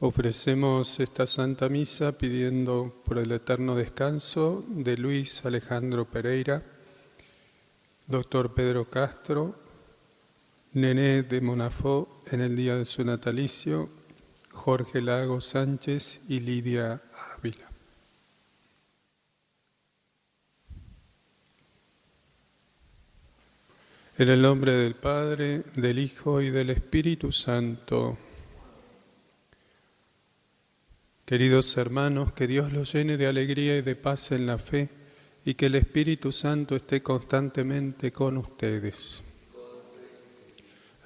Ofrecemos esta Santa Misa pidiendo por el eterno descanso de Luis Alejandro Pereira, Dr. Pedro Castro, Nené de Monafó en el día de su natalicio, Jorge Lago Sánchez y Lidia Ávila. En el nombre del Padre, del Hijo y del Espíritu Santo. Queridos hermanos, que Dios los llene de alegría y de paz en la fe y que el Espíritu Santo esté constantemente con ustedes.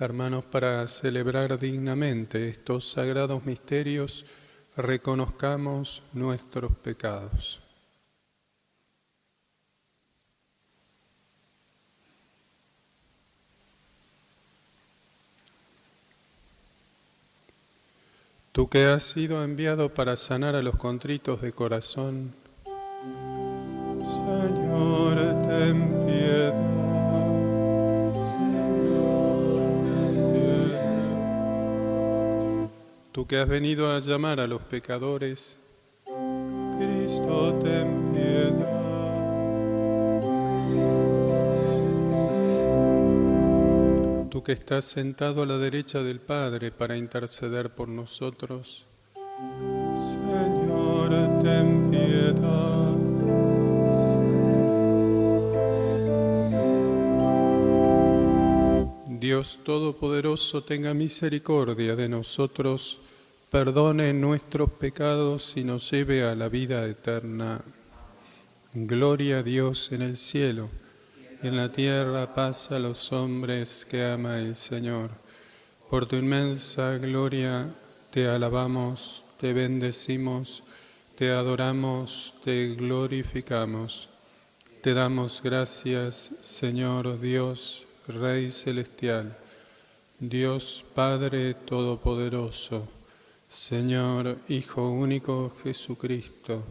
Hermanos, para celebrar dignamente estos sagrados misterios, reconozcamos nuestros pecados. Tú que has sido enviado para sanar a los contritos de corazón, Señor, ten piedad. Señor, ten piedad. Tú que has venido a llamar a los pecadores, Cristo, ten piedad. Tú que estás sentado a la derecha del Padre para interceder por nosotros, Señor, ten piedad. Dios Todopoderoso, tenga misericordia de nosotros, perdone nuestros pecados y nos lleve a la vida eterna. Gloria a Dios en el cielo. En la tierra paz a los hombres que ama el Señor. Por tu inmensa gloria te alabamos, te bendecimos, te adoramos, te glorificamos. Te damos gracias, Señor Dios, Rey celestial, Dios Padre Todopoderoso, Señor Hijo único Jesucristo,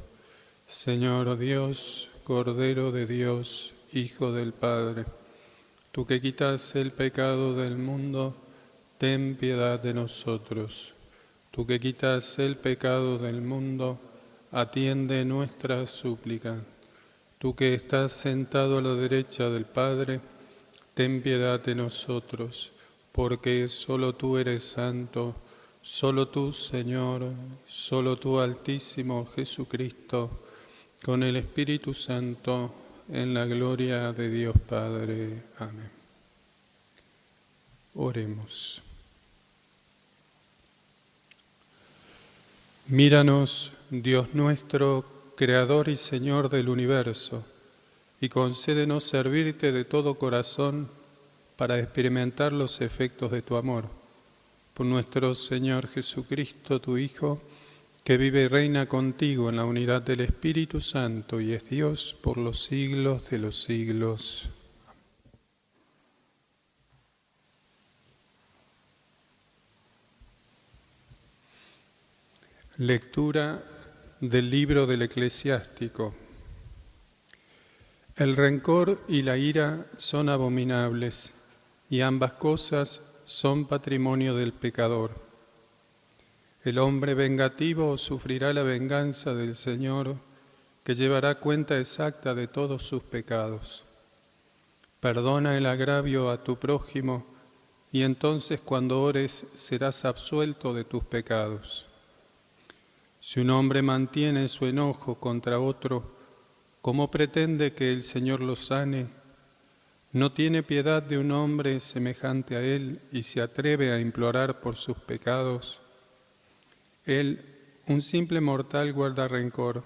Señor Dios, Cordero de Dios, Hijo del Padre, tú que quitas el pecado del mundo, ten piedad de nosotros. Tú que quitas el pecado del mundo, atiende nuestra súplica. Tú que estás sentado a la derecha del Padre, ten piedad de nosotros, porque solo tú eres santo, solo tú, Señor, solo tú, Altísimo Jesucristo, con el Espíritu Santo, en la gloria de Dios Padre. Amén. Oremos. Míranos, Dios nuestro, Creador y Señor del universo, y concédenos servirte de todo corazón para experimentar los efectos de tu amor. Por nuestro Señor Jesucristo, tu Hijo, que vive y reina contigo en la unidad del Espíritu Santo y es Dios por los siglos de los siglos. Lectura del libro del Eclesiástico. El rencor y la ira son abominables, y ambas cosas son patrimonio del pecador. El hombre vengativo sufrirá la venganza del Señor, que llevará cuenta exacta de todos sus pecados. Perdona el agravio a tu prójimo, y entonces cuando ores serás absuelto de tus pecados. Si un hombre mantiene su enojo contra otro, ¿cómo pretende que el Señor lo sane? No tiene piedad de un hombre semejante a él y se atreve a implorar por sus pecados. Él, un simple mortal, guarda rencor.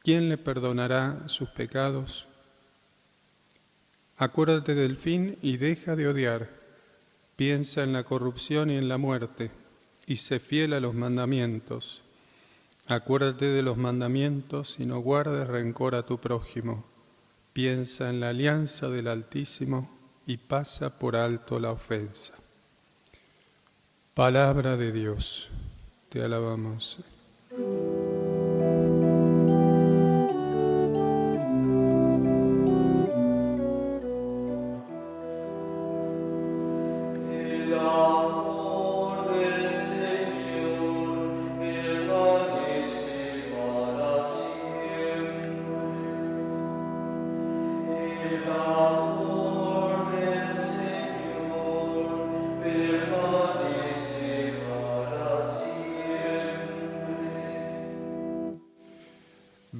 ¿Quién le perdonará sus pecados? Acuérdate del fin y deja de odiar. Piensa en la corrupción y en la muerte, y sé fiel a los mandamientos. Acuérdate de los mandamientos y no guardes rencor a tu prójimo. Piensa en la alianza del Altísimo y pasa por alto la ofensa. Palabra de Dios. Te alabamos. El amor del Señor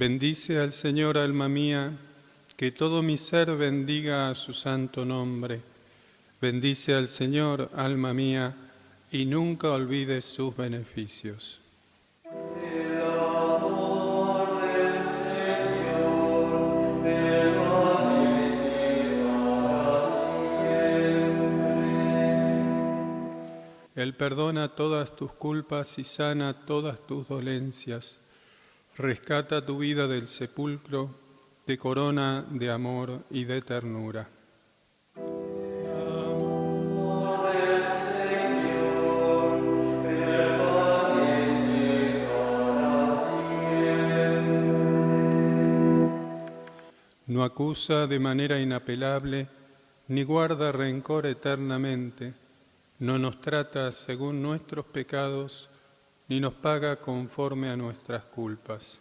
Bendice al Señor, alma mía, que todo mi ser bendiga a su santo nombre. Bendice al Señor, alma mía, y nunca olvides sus beneficios. El amor del Señor permanece para siempre. Él perdona todas tus culpas y sana todas tus dolencias. Rescata tu vida del sepulcro, te corona de amor y de ternura. No acusa de manera inapelable, ni guarda rencor eternamente, no nos trata según nuestros pecados, ni nos paga conforme a nuestras culpas.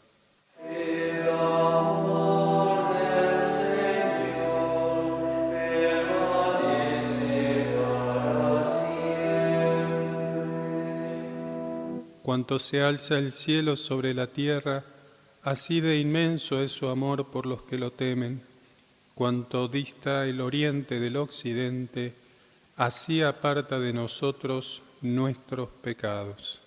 El amor del Señor permanece para siempre. Cuanto se alza el cielo sobre la tierra, así de inmenso es su amor por los que lo temen. Cuanto dista el oriente del occidente, así aparta de nosotros nuestros pecados.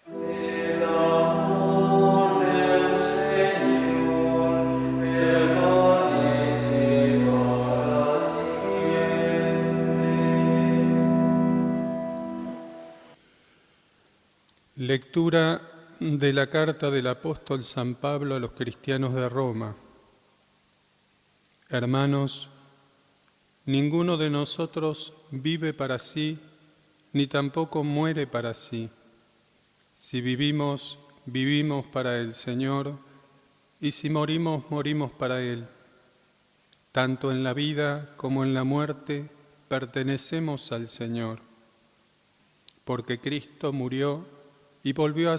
El amor del Señor permanece para siempre. Lectura de la carta del apóstol San Pablo a los cristianos de Roma. Hermanos, ninguno de nosotros vive para sí, ni tampoco muere para sí. Si vivimos, vivimos para el Señor, y si morimos, morimos para Él. Tanto en la vida como en la muerte pertenecemos al Señor, porque Cristo murió y volvió a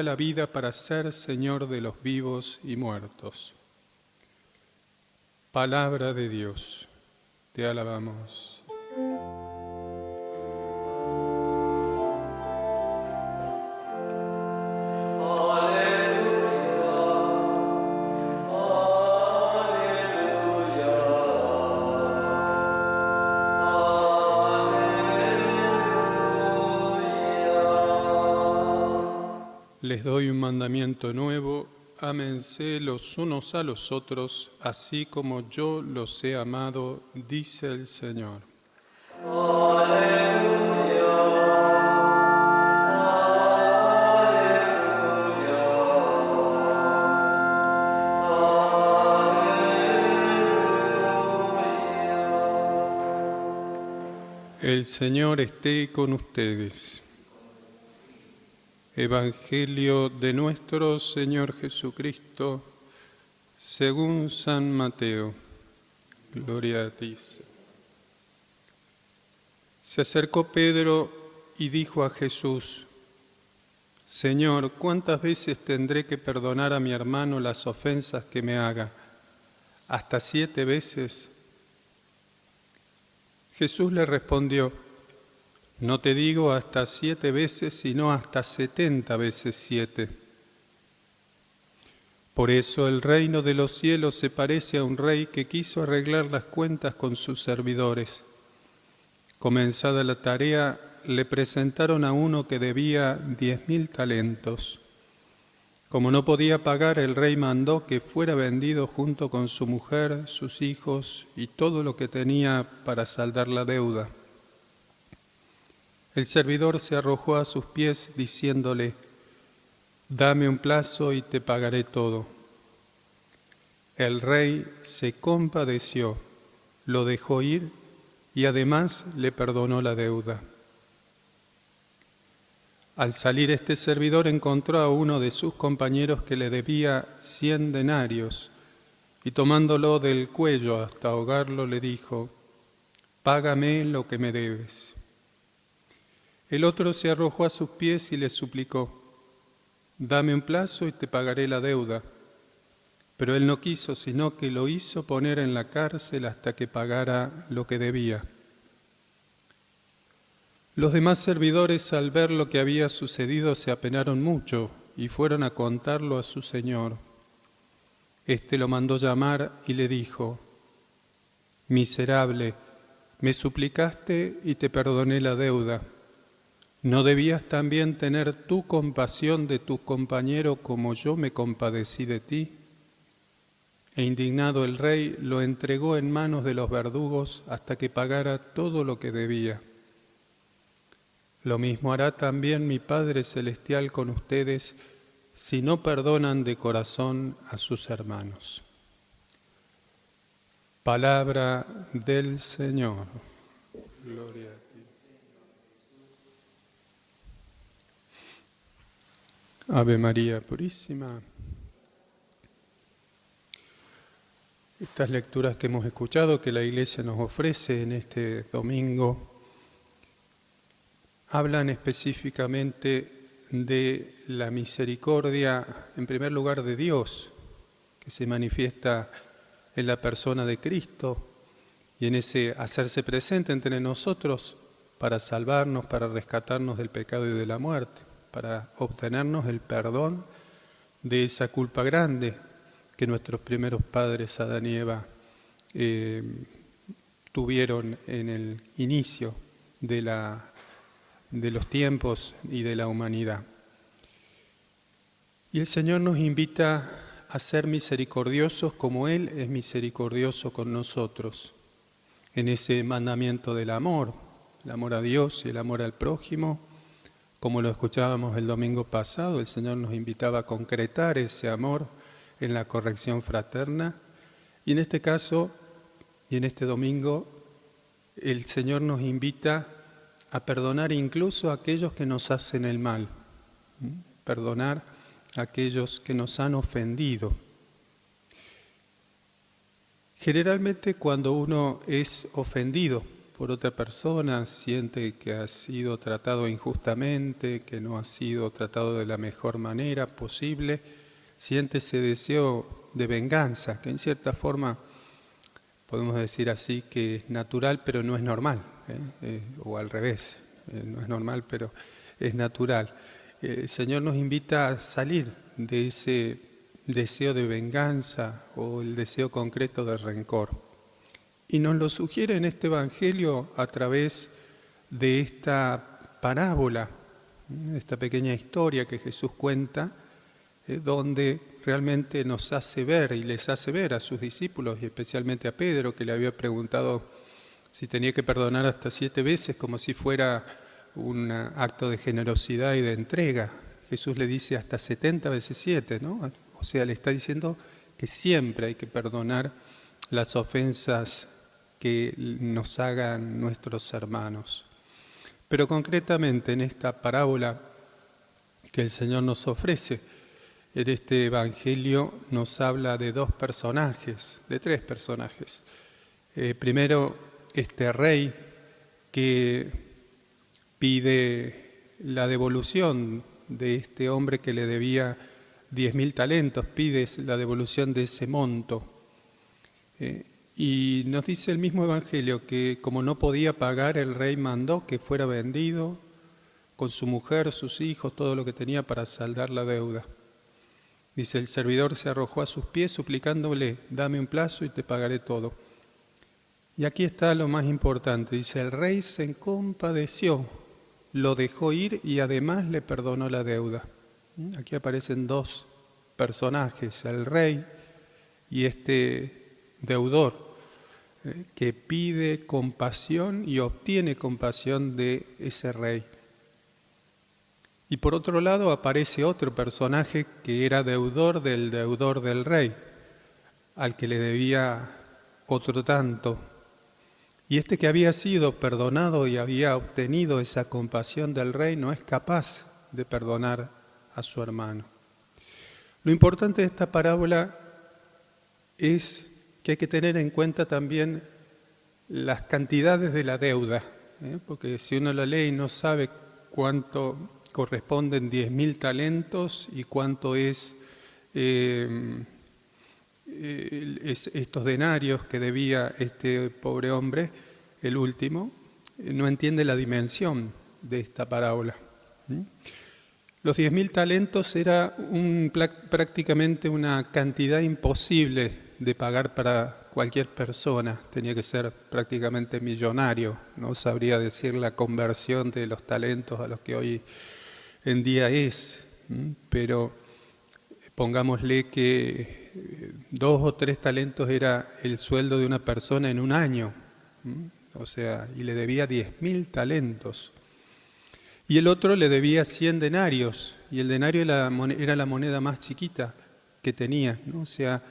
la vida para ser Señor de los vivos y muertos. Palabra de Dios, te alabamos. Les doy un mandamiento nuevo, ámense los unos a los otros, así como yo los he amado, dice el Señor. Aleluya, aleluya. El Señor esté con ustedes. Evangelio de nuestro Señor Jesucristo, según San Mateo. Gloria a ti. Se acercó Pedro y dijo a Jesús: Señor, ¿cuántas veces tendré que perdonar a mi hermano las ofensas que me haga? ¿Hasta 7 veces? Jesús le respondió: No te digo hasta 7 veces, sino hasta 70 veces 7. Por eso el reino de los cielos se parece a un rey que quiso arreglar las cuentas con sus servidores. Comenzada la tarea, le presentaron a uno que debía 10.000 talentos. Como no podía pagar, el rey mandó que fuera vendido junto con su mujer, sus hijos y todo lo que tenía para saldar la deuda. El servidor se arrojó a sus pies diciéndole: Dame un plazo y te pagaré todo. El rey se compadeció, lo dejó ir y además le perdonó la deuda. Al salir este servidor encontró a uno de sus compañeros que le debía 100 denarios y tomándolo del cuello hasta ahogarlo le dijo: Págame lo que me debes. El otro se arrojó a sus pies y le suplicó: Dame un plazo y te pagaré la deuda. Pero él no quiso, sino que lo hizo poner en la cárcel hasta que pagara lo que debía. Los demás servidores, al ver lo que había sucedido, se apenaron mucho y fueron a contarlo a su señor. Este lo mandó llamar y le dijo: Miserable, me suplicaste y te perdoné la deuda. ¿No debías también tener tú compasión de tu compañero como yo me compadecí de ti? E indignado el rey lo entregó en manos de los verdugos hasta que pagara todo lo que debía. Lo mismo hará también mi Padre Celestial con ustedes si no perdonan de corazón a sus hermanos. Palabra del Señor. Gloria a ti. Ave María Purísima. Estas lecturas que hemos escuchado, que la Iglesia nos ofrece en este domingo, hablan específicamente de la misericordia, en primer lugar, de Dios, que se manifiesta en la persona de Cristo y en ese hacerse presente entre nosotros para salvarnos, para rescatarnos del pecado y de la muerte, para obtenernos el perdón de esa culpa grande que nuestros primeros padres, Adán y Eva, tuvieron en el inicio de los tiempos y de la humanidad. Y el Señor nos invita a ser misericordiosos como Él es misericordioso con nosotros, en ese mandamiento del amor, el amor a Dios y el amor al prójimo. Como lo escuchábamos el domingo pasado, el Señor nos invitaba a concretar ese amor en la corrección fraterna, y en este caso, y en este domingo, el Señor nos invita a perdonar incluso a aquellos que nos hacen el mal, perdonar a aquellos que nos han ofendido. Generalmente cuando uno es ofendido por otra persona, siente que ha sido tratado injustamente, que no ha sido tratado de la mejor manera posible, siente ese deseo de venganza, que en cierta forma podemos decir así que es natural, pero no es normal, o al revés, no es normal, pero es natural. El Señor nos invita a salir de ese deseo de venganza o el deseo concreto de rencor. Y nos lo sugiere en este Evangelio a través de esta parábola, esta pequeña historia que Jesús cuenta, donde realmente nos hace ver y les hace ver a sus discípulos, y especialmente a Pedro, que le había preguntado si tenía que perdonar hasta 7 veces, como si fuera un acto de generosidad y de entrega. Jesús le dice hasta 70 veces 7, ¿no? O sea, le está diciendo que siempre hay que perdonar las ofensas que nos hagan nuestros hermanos. Pero concretamente en esta parábola que el Señor nos ofrece, en este Evangelio nos habla de 2 personajes, de 3 personajes. Primero, este rey que pide la devolución de este hombre que le debía 10.000 talentos, pide la devolución de ese monto. Y nos dice el mismo Evangelio que como no podía pagar, el rey mandó que fuera vendido con su mujer, sus hijos, todo lo que tenía para saldar la deuda. Dice, el servidor se arrojó a sus pies suplicándole, dame un plazo y te pagaré todo. Y aquí está lo más importante, dice, el rey se compadeció, lo dejó ir y además le perdonó la deuda. Aquí aparecen 2 personajes, el rey y este deudor, que pide compasión y obtiene compasión de ese rey. Y por otro lado aparece otro personaje que era deudor del rey, al que le debía otro tanto. Y este que había sido perdonado y había obtenido esa compasión del rey no es capaz de perdonar a su hermano. Lo importante de esta parábola es que hay que tener en cuenta también las cantidades de la deuda, porque si uno la lee y no sabe cuánto corresponden 10.000 talentos y cuánto es estos denarios que debía este pobre hombre, el último, no entiende la dimensión de esta parábola. Los 10.000 talentos era prácticamente una cantidad imposible de pagar para cualquier persona. Tenía que ser prácticamente millonario. No sabría decir la conversión de los talentos a los que hoy en día es, pero pongámosle que 2 o 3 talentos era el sueldo de una persona en un año, o sea, y le debía 10.000 talentos. Y el otro le debía 100 denarios, y el denario era la moneda más chiquita que tenía, ¿no? O sea,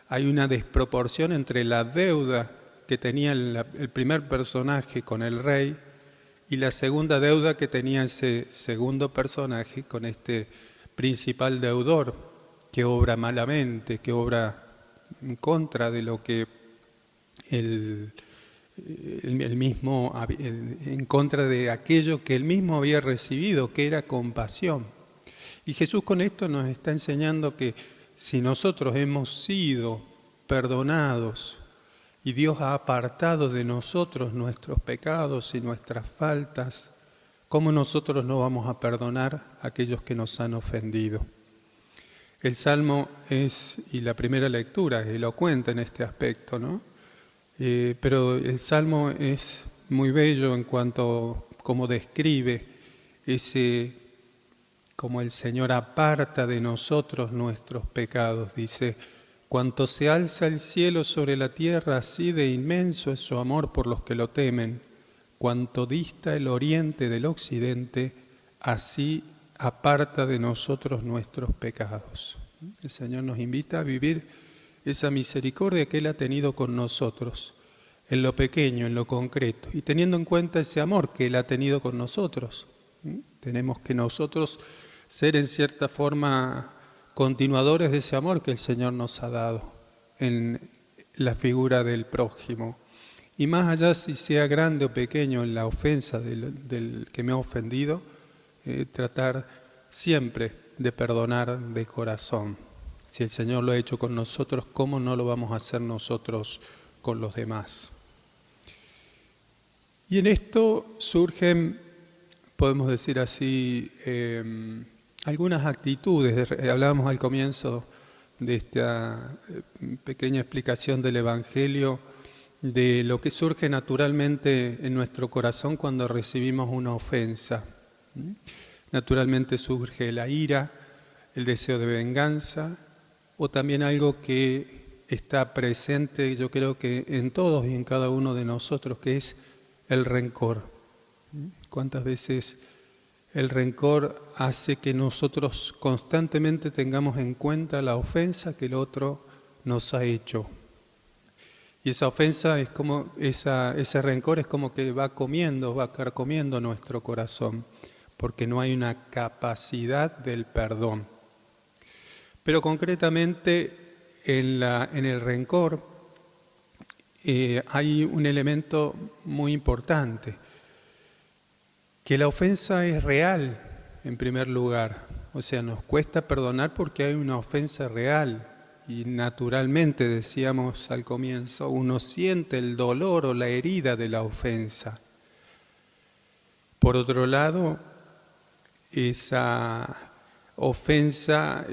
hay una desproporción entre la deuda que tenía el primer personaje con el rey y la segunda deuda que tenía ese segundo personaje con este principal deudor, que obra malamente, que obra en contra de lo que en contra de aquello que él mismo había recibido, que era compasión. Y Jesús con esto nos está enseñando que si nosotros hemos sido perdonados y Dios ha apartado de nosotros nuestros pecados y nuestras faltas, ¿cómo nosotros no vamos a perdonar a aquellos que nos han ofendido? El Salmo y la primera lectura es elocuente en este aspecto, ¿no? Pero el Salmo es muy bello en cuanto como describe como el Señor aparta de nosotros nuestros pecados. Dice: cuanto se alza el cielo sobre la tierra, así de inmenso es su amor por los que lo temen. Cuanto dista el oriente del occidente, así aparta de nosotros nuestros pecados. El Señor nos invita a vivir esa misericordia que Él ha tenido con nosotros, en lo pequeño, en lo concreto, y teniendo en cuenta ese amor que Él ha tenido con nosotros. Tenemos que nosotros ser en cierta forma continuadores de ese amor que el Señor nos ha dado en la figura del prójimo. Y más allá si sea grande o pequeño en la ofensa del que me ha ofendido, tratar siempre de perdonar de corazón. Si el Señor lo ha hecho con nosotros, ¿cómo no lo vamos a hacer nosotros con los demás? Y en esto surgen, podemos decir así, algunas actitudes. Hablábamos al comienzo de esta pequeña explicación del Evangelio de lo que surge naturalmente en nuestro corazón cuando recibimos una ofensa. Naturalmente surge la ira, el deseo de venganza, o también algo que está presente, yo creo que en todos y en cada uno de nosotros, que es el rencor. ¿Cuántas veces el rencor hace que nosotros constantemente tengamos en cuenta la ofensa que el otro nos ha hecho? Y esa ofensa es como, ese rencor es como que va carcomiendo nuestro corazón, porque no hay una capacidad del perdón. Pero concretamente en el rencor hay un elemento muy importante, que la ofensa es real en primer lugar. O sea, nos cuesta perdonar porque hay una ofensa real. Y naturalmente, decíamos al comienzo, uno siente el dolor o la herida de la ofensa. Por otro lado, esa ofensa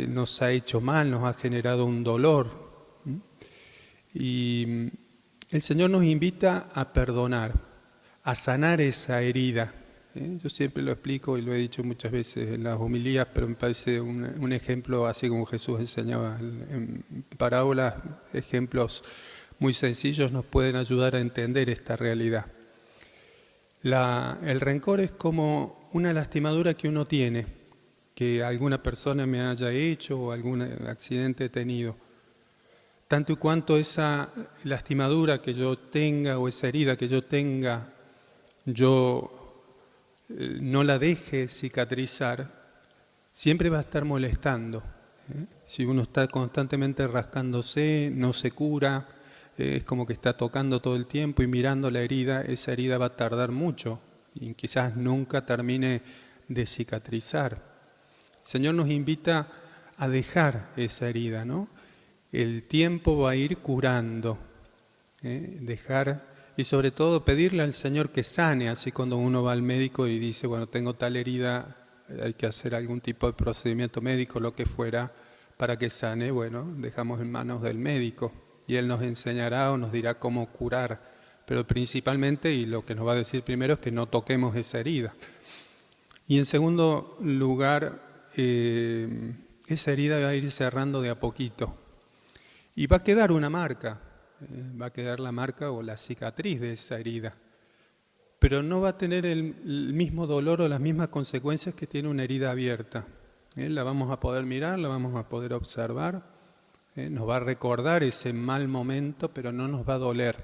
nos ha hecho mal, nos ha generado un dolor. Y el Señor nos invita a perdonar, a sanar esa herida. Yo siempre lo explico y lo he dicho muchas veces en las homilías, pero me parece un ejemplo, así como Jesús enseñaba en parábolas, ejemplos muy sencillos nos pueden ayudar a entender esta realidad. El rencor es como una lastimadura que uno tiene, que alguna persona me haya hecho o algún accidente he tenido. Tanto y cuanto esa lastimadura que yo tenga o esa herida que yo tenga, yo no la deje cicatrizar, siempre va a estar molestando. Si uno está constantemente rascándose, no se cura, es como que está tocando todo el tiempo y mirando la herida, esa herida va a tardar mucho y quizás nunca termine de cicatrizar. El Señor nos invita a dejar esa herida, ¿no? El tiempo va a ir curando, dejar. Y sobre todo pedirle al Señor que sane, así cuando uno va al médico y dice, bueno, tengo tal herida hay que hacer algún tipo de procedimiento médico, lo que fuera, para que sane, bueno, dejamos en manos del médico y él nos enseñará o nos dirá cómo curar, pero principalmente, y lo que nos va a decir primero, es que no toquemos esa herida. Y en segundo lugar, esa herida va a ir cerrando de a poquito y va a quedar una marca, va a quedar la marca o la cicatriz de esa herida, pero no va a tener el mismo dolor o las mismas consecuencias que tiene una herida abierta. La vamos a poder mirar, la vamos a poder observar, nos va a recordar ese mal momento, pero no nos va a doler.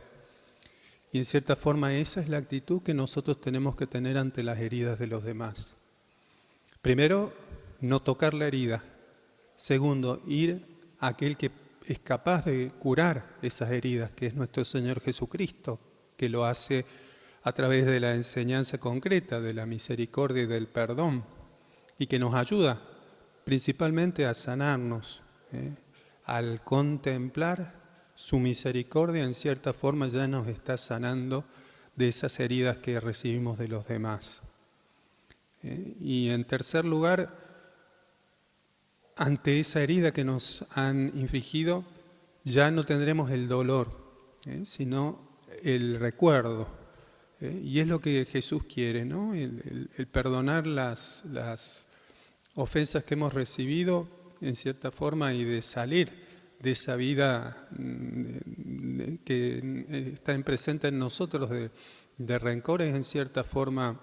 Y en cierta forma esa es la actitud que nosotros tenemos que tener ante las heridas de los demás. Primero, no tocar la herida. Segundo, ir a aquel que es capaz de curar esas heridas, que es nuestro Señor Jesucristo, que lo hace a través de la enseñanza concreta, de la misericordia y del perdón, y que nos ayuda principalmente a sanarnos. Al contemplar su misericordia, en cierta forma ya nos está sanando de esas heridas que recibimos de los demás. Y en tercer lugar, ante esa herida que nos han infligido, ya no tendremos el dolor, sino el recuerdo. Y es lo que Jesús quiere, ¿no? El perdonar las ofensas que hemos recibido, en cierta forma, y de salir de esa vida que está presente en nosotros de rencores, en cierta forma,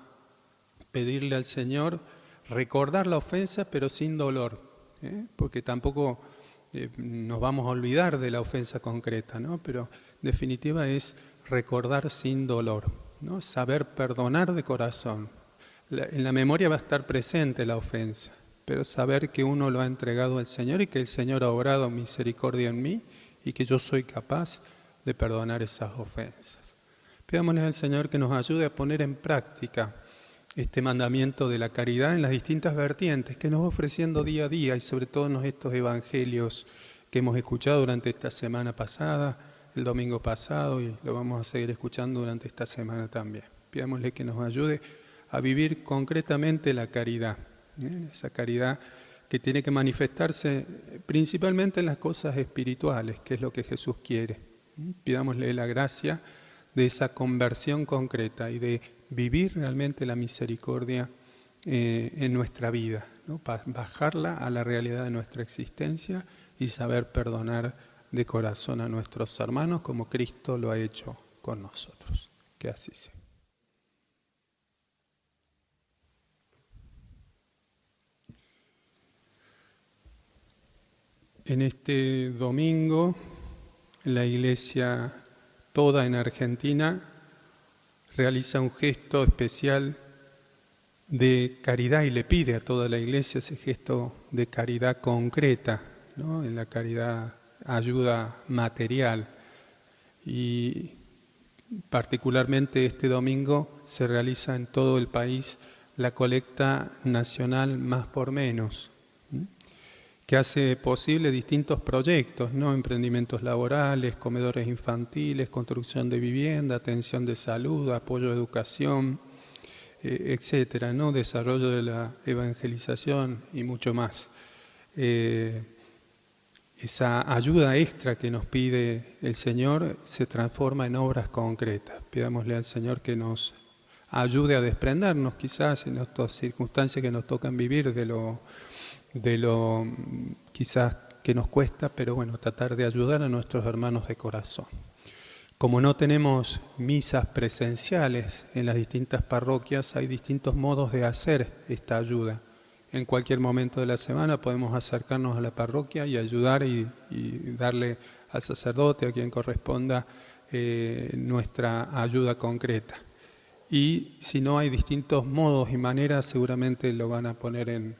pedirle al Señor recordar la ofensa, pero sin dolor, porque tampoco nos vamos a olvidar de la ofensa concreta, ¿no? Pero en definitiva es recordar sin dolor, ¿no? Saber perdonar de corazón. En la memoria va a estar presente la ofensa, pero saber que uno lo ha entregado al Señor y que el Señor ha obrado misericordia en mí y que yo soy capaz de perdonar esas ofensas. Pidámosle al Señor que nos ayude a poner en práctica este mandamiento de la caridad en las distintas vertientes que nos va ofreciendo día a día, y sobre todo en estos evangelios que hemos escuchado durante esta semana pasada, el domingo pasado, y lo vamos a seguir escuchando durante esta semana también. Pidámosle que nos ayude a vivir concretamente la caridad, esa caridad que tiene que manifestarse principalmente en las cosas espirituales, que es lo que Jesús quiere. Pidámosle la gracia de esa conversión concreta y de vivir realmente la misericordia en nuestra vida, ¿no? Bajarla a la realidad de nuestra existencia y saber perdonar de corazón a nuestros hermanos como Cristo lo ha hecho con nosotros. Que así sea. En este domingo, la Iglesia toda en Argentina realiza un gesto especial de caridad y le pide a toda la Iglesia ese gesto de caridad concreta, ¿no? En la caridad ayuda material. Y particularmente este domingo se realiza en todo el país la colecta nacional Más por Menos, que hace posible distintos proyectos, ¿no? Emprendimientos laborales, comedores infantiles, construcción de vivienda, atención de salud, apoyo a educación, etcétera, ¿no? Desarrollo de la evangelización y mucho más. Esa ayuda extra que nos pide el Señor se transforma en obras concretas. Pidámosle al Señor que nos ayude a desprendernos quizás en estas circunstancias que nos tocan vivir de lo quizás que nos cuesta, pero bueno, tratar de ayudar a nuestros hermanos de corazón. Como no tenemos misas presenciales en las distintas parroquias, hay distintos modos de hacer esta ayuda. En cualquier momento de la semana podemos acercarnos a la parroquia y ayudar y darle al sacerdote, a quien corresponda, nuestra ayuda concreta. Y si no, hay distintos modos y maneras, seguramente lo van a poner en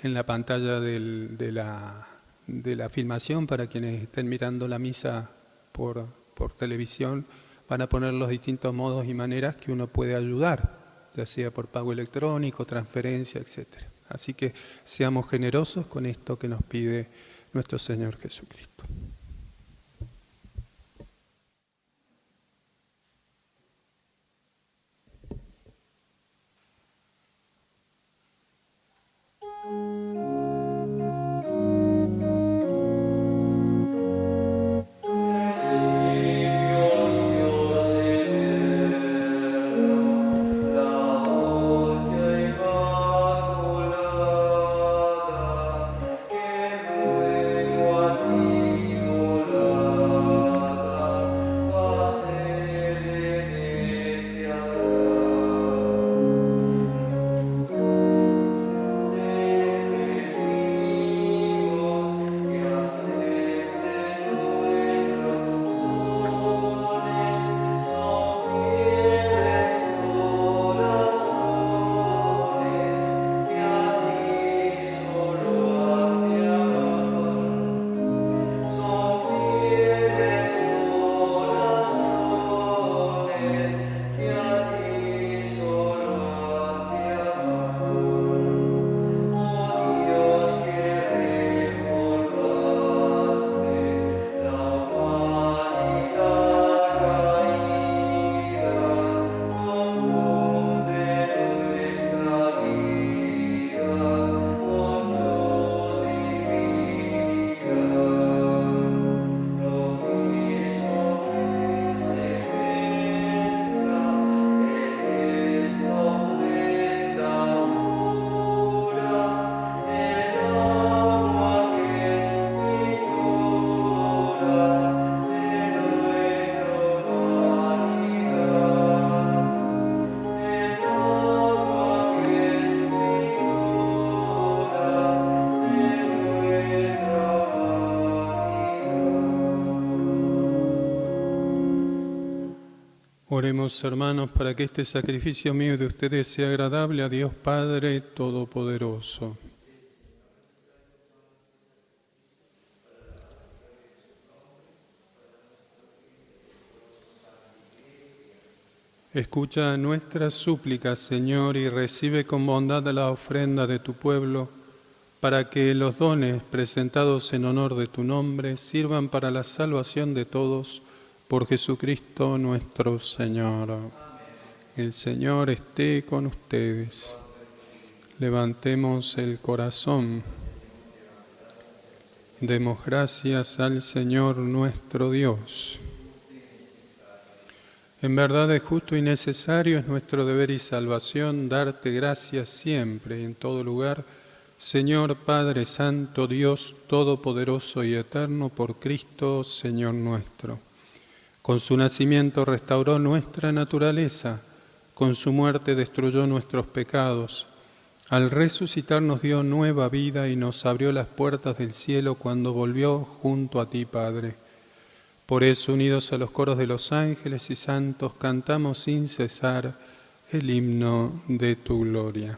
la pantalla de la filmación para quienes estén mirando la misa por televisión. Van a poner los distintos modos y maneras que uno puede ayudar, ya sea por pago electrónico, transferencia, etc. Así que seamos generosos con esto que nos pide nuestro Señor Jesucristo. Oremos, hermanos, para que este sacrificio mío y de ustedes sea agradable a Dios Padre Todopoderoso. Escucha nuestras súplicas, Señor, y recibe con bondad la ofrenda de tu pueblo, para que los dones presentados en honor de tu nombre sirvan para la salvación de todos, por Jesucristo nuestro Señor. El Señor esté con ustedes. Levantemos el corazón. Demos gracias al Señor nuestro Dios. En verdad es justo y necesario, es nuestro deber y salvación darte gracias siempre y en todo lugar, Señor Padre Santo, Dios Todopoderoso y Eterno, por Cristo, Señor nuestro. Con su nacimiento restauró nuestra naturaleza, con su muerte destruyó nuestros pecados. Al resucitar nos dio nueva vida y nos abrió las puertas del cielo cuando volvió junto a ti, Padre. Por eso, unidos a los coros de los ángeles y santos, cantamos sin cesar el himno de tu gloria.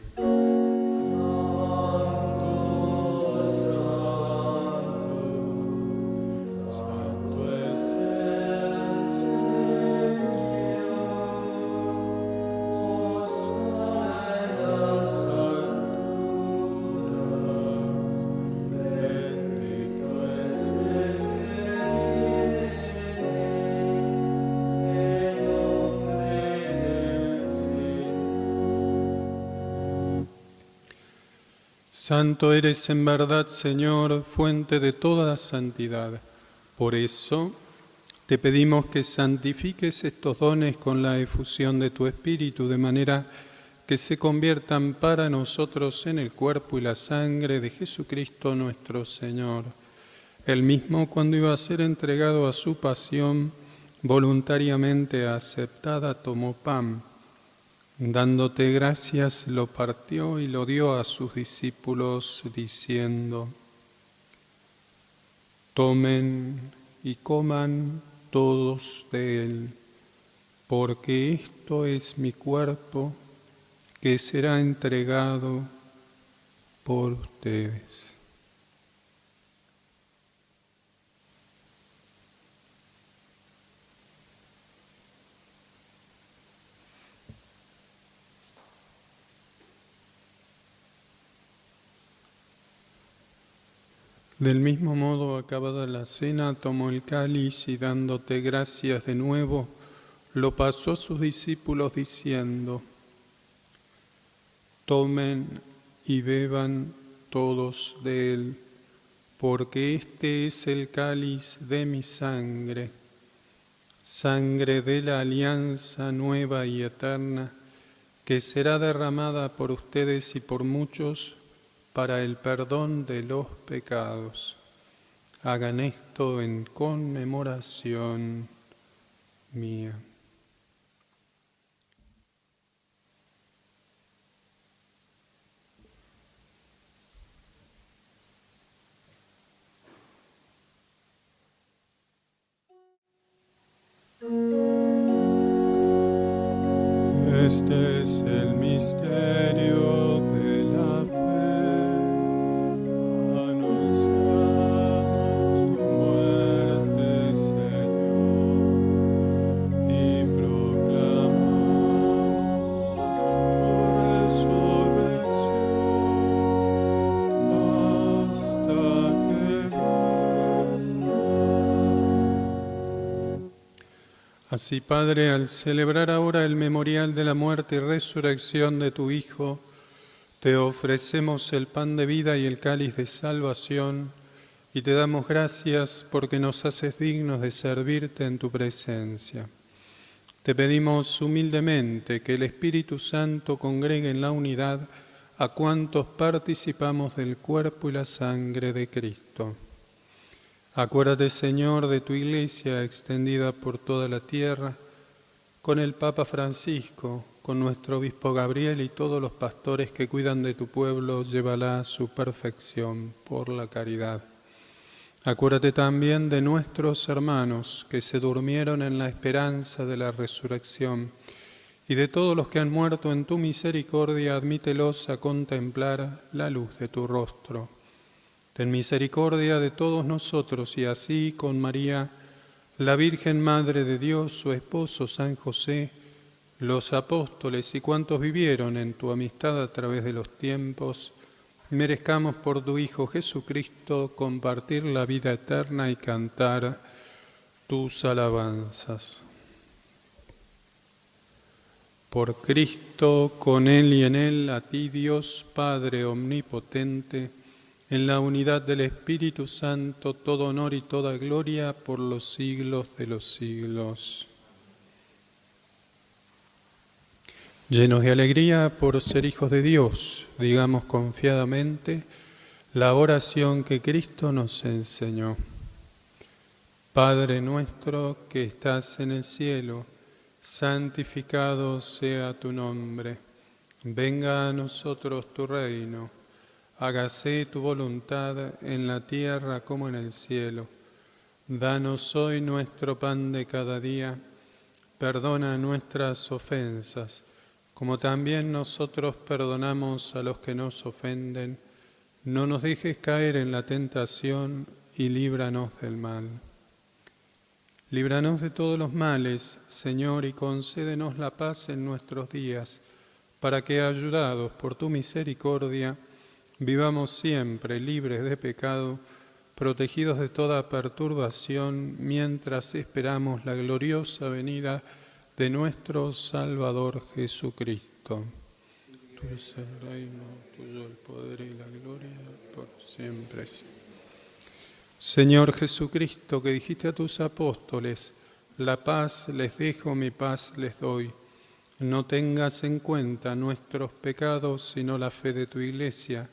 Santo eres en verdad, Señor, fuente de toda santidad. Por eso te pedimos que santifiques estos dones con la efusión de tu Espíritu, de manera que se conviertan para nosotros en el cuerpo y la sangre de Jesucristo nuestro Señor. Él mismo, cuando iba a ser entregado a su pasión, voluntariamente aceptada, tomó pan. Dándote gracias, lo partió y lo dio a sus discípulos, diciendo: tomen y coman todos de él, porque esto es mi cuerpo que será entregado por ustedes. Del mismo modo, acabada la cena, tomó el cáliz y dándote gracias de nuevo, lo pasó a sus discípulos diciendo: tomen y beban todos de él, porque este es el cáliz de mi sangre, sangre de la alianza nueva y eterna, que será derramada por ustedes y por muchos para el perdón de los pecados. Hagan esto en conmemoración mía. Este es el misterio de la fe. Anunciamos tu muerte, Señor, y proclamamos tu resurrección hasta que vengas. Así, Padre, al celebrar ahora el memorial de la muerte y resurrección de tu Hijo, te ofrecemos el pan de vida y el cáliz de salvación, y te damos gracias porque nos haces dignos de servirte en tu presencia. Te pedimos humildemente que el Espíritu Santo congregue en la unidad a cuantos participamos del cuerpo y la sangre de Cristo. Acuérdate, Señor, de tu Iglesia extendida por toda la tierra, con el Papa Francisco, con nuestro Obispo Gabriel y todos los pastores que cuidan de tu pueblo, llévala a su perfección por la caridad. Acuérdate también de nuestros hermanos que se durmieron en la esperanza de la resurrección, y de todos los que han muerto en tu misericordia, admítelos a contemplar la luz de tu rostro. Ten misericordia de todos nosotros, y así con María, la Virgen Madre de Dios, su esposo San José, los apóstoles y cuantos vivieron en tu amistad a través de los tiempos, merezcamos por tu Hijo Jesucristo compartir la vida eterna y cantar tus alabanzas. Por Cristo, con Él y en Él, a ti Dios Padre omnipotente, en la unidad del Espíritu Santo, todo honor y toda gloria por los siglos de los siglos. Llenos de alegría por ser hijos de Dios, digamos confiadamente la oración que Cristo nos enseñó. Padre nuestro que estás en el cielo, santificado sea tu nombre. Venga a nosotros tu reino. Hágase tu voluntad en la tierra como en el cielo. Danos hoy nuestro pan de cada día. Perdona nuestras ofensas, como también nosotros perdonamos a los que nos ofenden. No nos dejes caer en la tentación y líbranos del mal. Líbranos de todos los males, Señor, y concédenos la paz en nuestros días, para que, ayudados por tu misericordia, vivamos siempre libres de pecado, protegidos de toda perturbación, mientras esperamos la gloriosa venida de nuestro Salvador Jesucristo. Tuyo es el reino, tuyo el poder y la gloria por siempre. Señor Jesucristo, que dijiste a tus apóstoles, la paz les dejo, mi paz les doy. No tengas en cuenta nuestros pecados, sino la fe de tu Iglesia,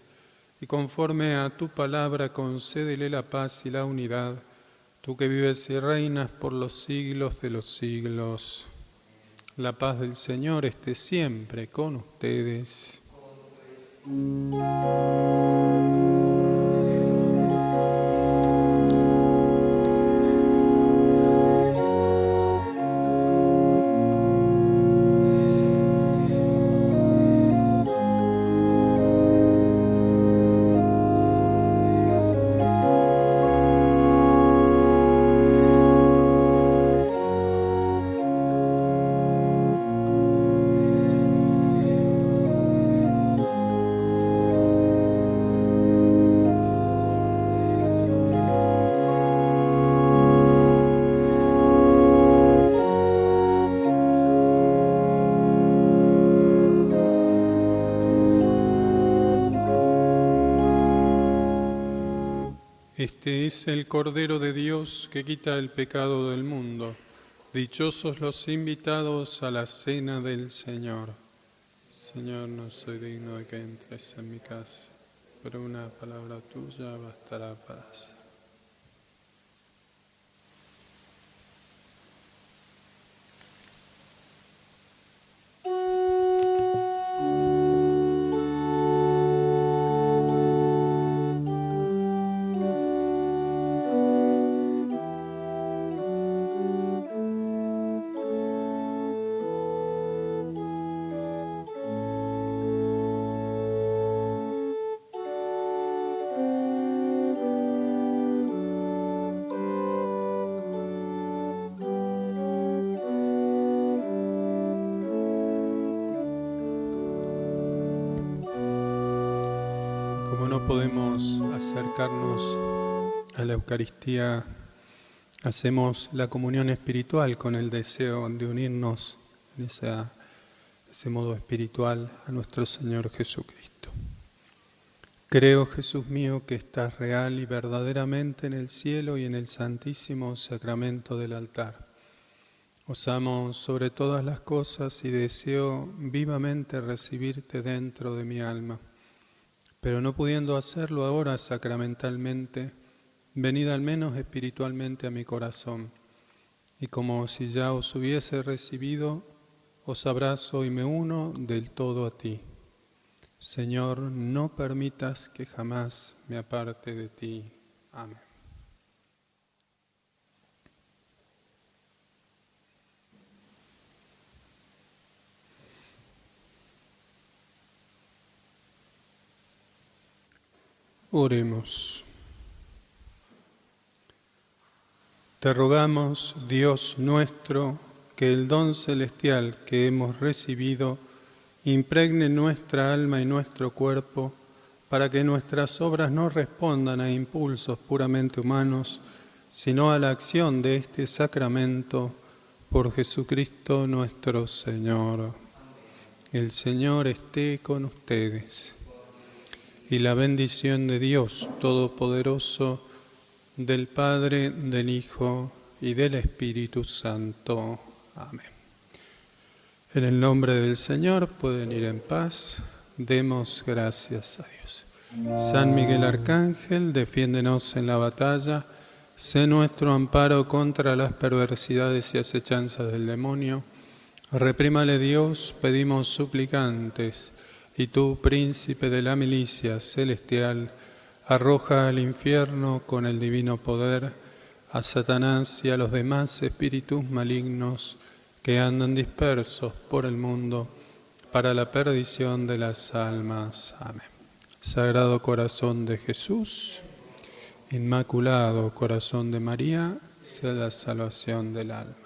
y conforme a tu palabra concédele la paz y la unidad, tú que vives y reinas por los siglos de los siglos. La paz del Señor esté siempre con ustedes. Este es el Cordero de Dios que quita el pecado del mundo. Dichosos los invitados a la cena del Señor. Señor, no soy digno de que entres en mi casa, pero una palabra tuya bastará para hacer. Como no podemos acercarnos a la Eucaristía, hacemos la comunión espiritual con el deseo de unirnos en ese modo espiritual a nuestro Señor Jesucristo. Creo, Jesús mío, que estás real y verdaderamente en el cielo y en el santísimo sacramento del altar. Os amo sobre todas las cosas y deseo vivamente recibirte dentro de mi alma. Pero no pudiendo hacerlo ahora sacramentalmente, venid al menos espiritualmente a mi corazón, y como si ya os hubiese recibido, os abrazo y me uno del todo a ti. Señor, no permitas que jamás me aparte de ti. Amén. Oremos. Te rogamos, Dios nuestro, que el don celestial que hemos recibido impregne nuestra alma y nuestro cuerpo, para que nuestras obras no respondan a impulsos puramente humanos, sino a la acción de este sacramento, por Jesucristo nuestro Señor. El Señor esté con ustedes. Y la bendición de Dios Todopoderoso, del Padre, del Hijo y del Espíritu Santo. Amén. En el nombre del Señor pueden ir en paz. Demos gracias a Dios. San Miguel Arcángel, defiéndenos en la batalla. Sé nuestro amparo contra las perversidades y acechanzas del demonio. Reprímale Dios, pedimos suplicantes. Y tú, príncipe de la milicia celestial, arroja al infierno con el divino poder a Satanás y a los demás espíritus malignos que andan dispersos por el mundo para la perdición de las almas. Amén. Sagrado corazón de Jesús, Inmaculado corazón de María, sea la salvación del alma.